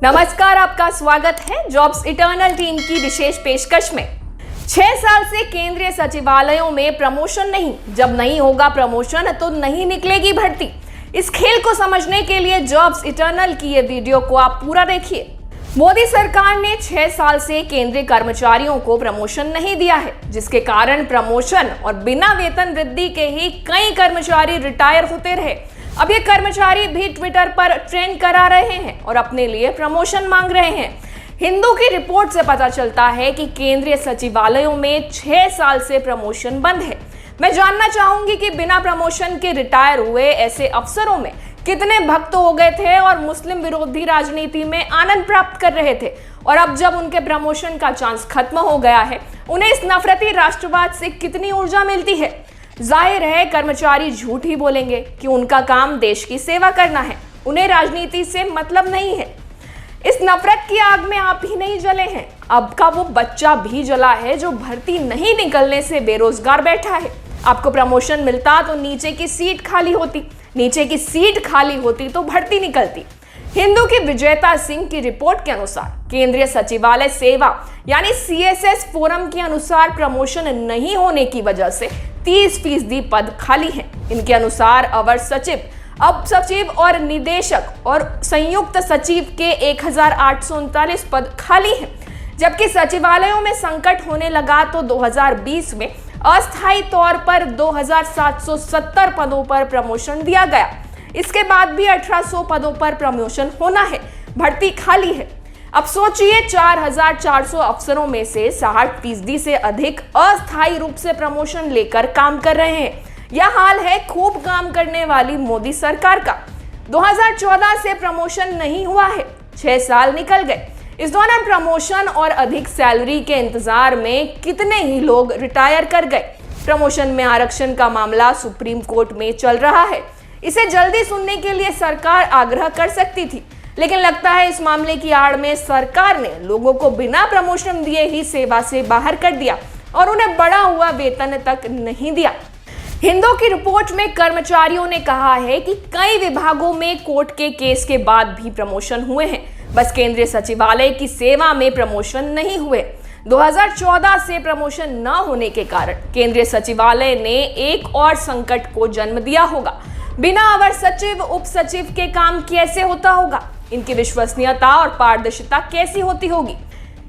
नमस्कार, आपका स्वागत है जॉब्स इटर्नल टीम की विशेष पेशकश में। 6 साल से केंद्रीय सचिवालयों में प्रमोशन नहीं। जब नहीं होगा प्रमोशन तो नहीं निकलेगी भर्ती। इस खेल को समझने के लिए जॉब्स इटर्नल की ये वीडियो को आप पूरा देखिए। मोदी सरकार ने 6 साल से केंद्रीय कर्मचारियों को प्रमोशन नहीं दिया है, जिसके कारण प्रमोशन और बिना वेतन वृद्धि के ही कई कर्मचारी रिटायर होते रहे। अब ये कर्मचारी भी ट्विटर पर ट्रेंड करा रहे हैं और अपने लिए प्रमोशन मांग रहे हैं। हिंदू की रिपोर्ट से पता चलता है कि केंद्रीय सचिवालयों में 6 साल से प्रमोशन बंद है। मैं जानना चाहूंगी कि बिना प्रमोशन के रिटायर हुए ऐसे अफसरों में कितने भक्त हो गए थे और मुस्लिम विरोधी राजनीति में आनंद प्राप्त कर रहे थे, और अब जब उनके प्रमोशन का चांस खत्म हो गया है, उन्हें इस नफरती राष्ट्रवाद से कितनी ऊर्जा मिलती है। जाहिर है कर्मचारी झूठ ही बोलेंगे कि उनका काम देश की सेवा करना है, उन्हें राजनीति से मतलब नहीं है। इस नफरत की आग में आप ही नहीं जले हैं, अब का वो बच्चा भी जला है जो भर्ती नहीं निकलने से बेरोजगार बैठा है। आपको प्रमोशन मिलता तो नीचे की सीट खाली होती तो भर्ती निकलती। हिंदू की विजेता सिंह की रिपोर्ट के अनुसार केंद्रीय सचिवालय सेवा यानी CSS फोरम के अनुसार प्रमोशन नहीं होने की वजह से 30% पद खाली हैं। इनके अनुसार अवर सचिव, उप सचिव और निदेशक और संयुक्त सचिव के 1839 पद खाली हैं, जबकि सचिवालयों में संकट होने लगा तो 2020 में अस्थायी तौर पर 2770 पदों पर प्रमोशन दिया गया। इसके बाद भी 1800 पदों पर प्रमोशन होना है, भर्ती खाली है। अब सोचिए 4400 अफसरों में से 60% से अधिक अस्थायी रूप से प्रमोशन लेकर काम कर रहे हैं। यह हाल है खूब काम करने वाली मोदी सरकार का। 2014 से प्रमोशन नहीं हुआ है, 6 साल निकल गए। इस दौरान प्रमोशन और अधिक सैलरी के इंतजार में कितने ही लोग रिटायर कर गए। प्रमोशन में आरक्षण का मामला सुप्रीम कोर्ट में चल रहा है। इसे जल्दी सुनने के लिए सरकार आग्रह कर सकती थी, लेकिन लगता है इस मामले की आड़ में सरकार ने लोगों को बिना प्रमोशन दिए ही सेवा से बाहर कर दिया और उन्हें बढ़ा हुआ वेतन तक नहीं दिया। हिंदू की रिपोर्ट में कर्मचारियों ने कहा है कि कई विभागों में कोर्ट के केस के बाद भी प्रमोशन हुए हैं, बस केंद्रीय सचिवालय की सेवा में प्रमोशन नहीं हुए। 2014 से प्रमोशन न होने के कारण केंद्रीय सचिवालय ने एक और संकट को जन्म दिया होगा। बिना अवर सचिव, उप सचिव के काम कैसे होता होगा? इनकी विश्वसनीयता और पारदर्शिता कैसी होती होगी?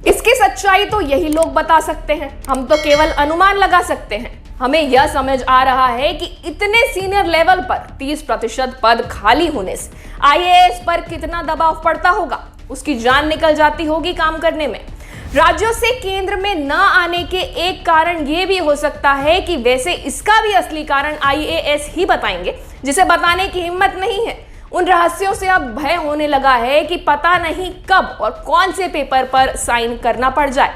इसकी सच्चाई तो यही लोग बता सकते हैं, हम तो केवल अनुमान लगा सकते हैं। हमें यह समझ आ रहा है कि इतने सीनियर लेवल पर 30% पद खाली होने से IAS पर कितना दबाव पड़ता होगा, उसकी जान निकल जाती होगी काम करने में। राज्यों से केंद्र में न आने के एक कारण यह भी हो सकता है कि वैसे इसका भी असली कारण IAS ही बताएंगे, जिसे बताने की हिम्मत नहीं है। उन रहस्यों से अब भय होने लगा है कि पता नहीं कब और कौन से पेपर पर साइन करना पड़ जाए।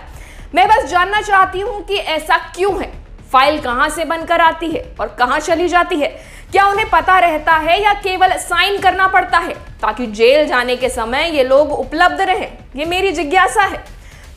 मैं बस जानना चाहती हूं कि ऐसा क्यों है? फाइल कहां से बनकर आती है और कहां चली जाती है? क्या उन्हें पता रहता है या केवल साइन करना पड़ता है ताकि जेल जाने के समय ये लोग उपलब्ध रहें? ये मेरी जिज्ञासा है।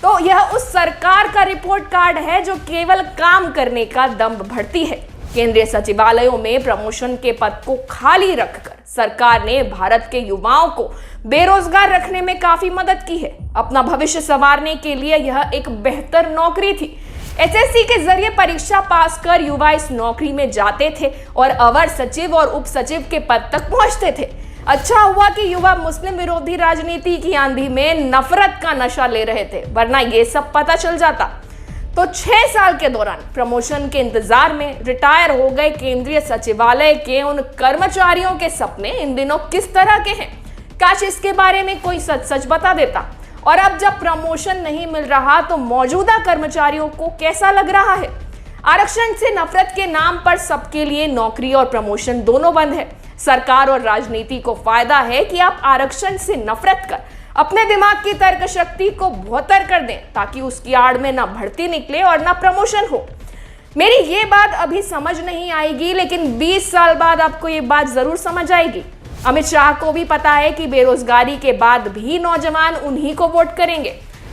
तो यह उस सरकार का रिपोर्ट कार्ड है जो केवल काम करने का दम्भ भरती है। केंद्रीय सचिवालयों में प्रमोशन के पद को खाली रखकर सरकार ने भारत के युवाओं को बेरोजगार रखने में काफी मदद की है। अपना भविष्य संवारने के लिए यह एक बेहतर नौकरी थी। SSC के जरिए परीक्षा पास कर युवा इस नौकरी में जाते थे और अवर सचिव और उप सचिव के पद तक पहुंचते थे। अच्छा हुआ कि युवा मुस्लिम विरोधी राजनीति की आंधी में नफरत का नशा ले रहे थे, वरना ये सब पता चल जाता। तो 6 साल के दौरान प्रमोशन के इंतजार में रिटायर हो गए केंद्रीय सचिवालय के उन कर्मचारियों के सपने इन दिनों किस तरह के हैं? काश इसके बारे में कोई सच बता देता। और अब जब प्रमोशन नहीं मिल रहा तो मौजूदा कर्मचारियों को कैसा लग रहा है? आरक्षण से नफरत के नाम पर सबके लिए नौकरी और प्रमोशन दोनों बंद है। सरकार और राजनीति को फायदा है कि आप आरक्षण से नफरत कर अपने दिमाग की तर्क शक्ति को बहुतर कर दें, ताकि उसकी आड़ में ना भर्ती निकले और ना प्रमोशन हो। मेरी ये बात अभी समझ नहीं आएगी, लेकिन 20 साल बाद आपको ये बात जरूर समझ आएगी। अमित शाह को भी पता है कि बेरोजगारी के बाद भी नौजवान उन्हीं को वोट करेंगे,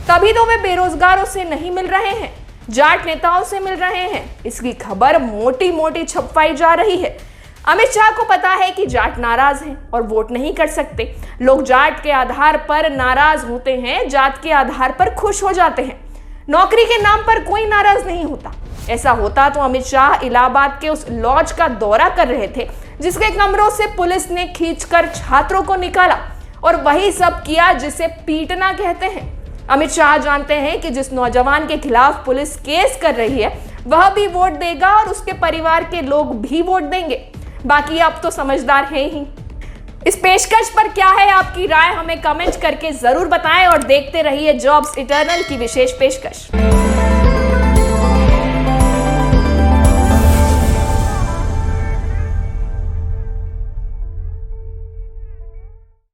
तभी तो वे बेरोजगारों से नहीं मिल रहे हैं, जाट नेताओं से मिल रहे हैं। इसकी खबर मोटी मोटी छपवाई जा रही है। अमित शाह को पता है कि जाट नाराज हैं और वोट नहीं कर सकते। लोग जाट के आधार पर नाराज होते हैं, जात के आधार पर खुश हो जाते हैं। नौकरी के नाम पर कोई नाराज नहीं होता। ऐसा होता तो अमित शाह इलाहाबाद के उस लॉज का दौरा कर रहे थे जिसके कमरों से पुलिस ने खींचकर छात्रों को निकाला, और वही सब किया जिसे पीटना कहते हैं। अमित शाह जानते हैं कि जिस नौजवान के खिलाफ पुलिस केस कर रही है वह भी वोट देगा और उसके परिवार के लोग भी वोट देंगे। बाकी आप तो समझदार हैं ही। इस पेशकश पर क्या है आपकी राय, हमें कमेंट करके जरूर बताएं और देखते रहिए जॉब्स इटर्नल की विशेष पेशकश।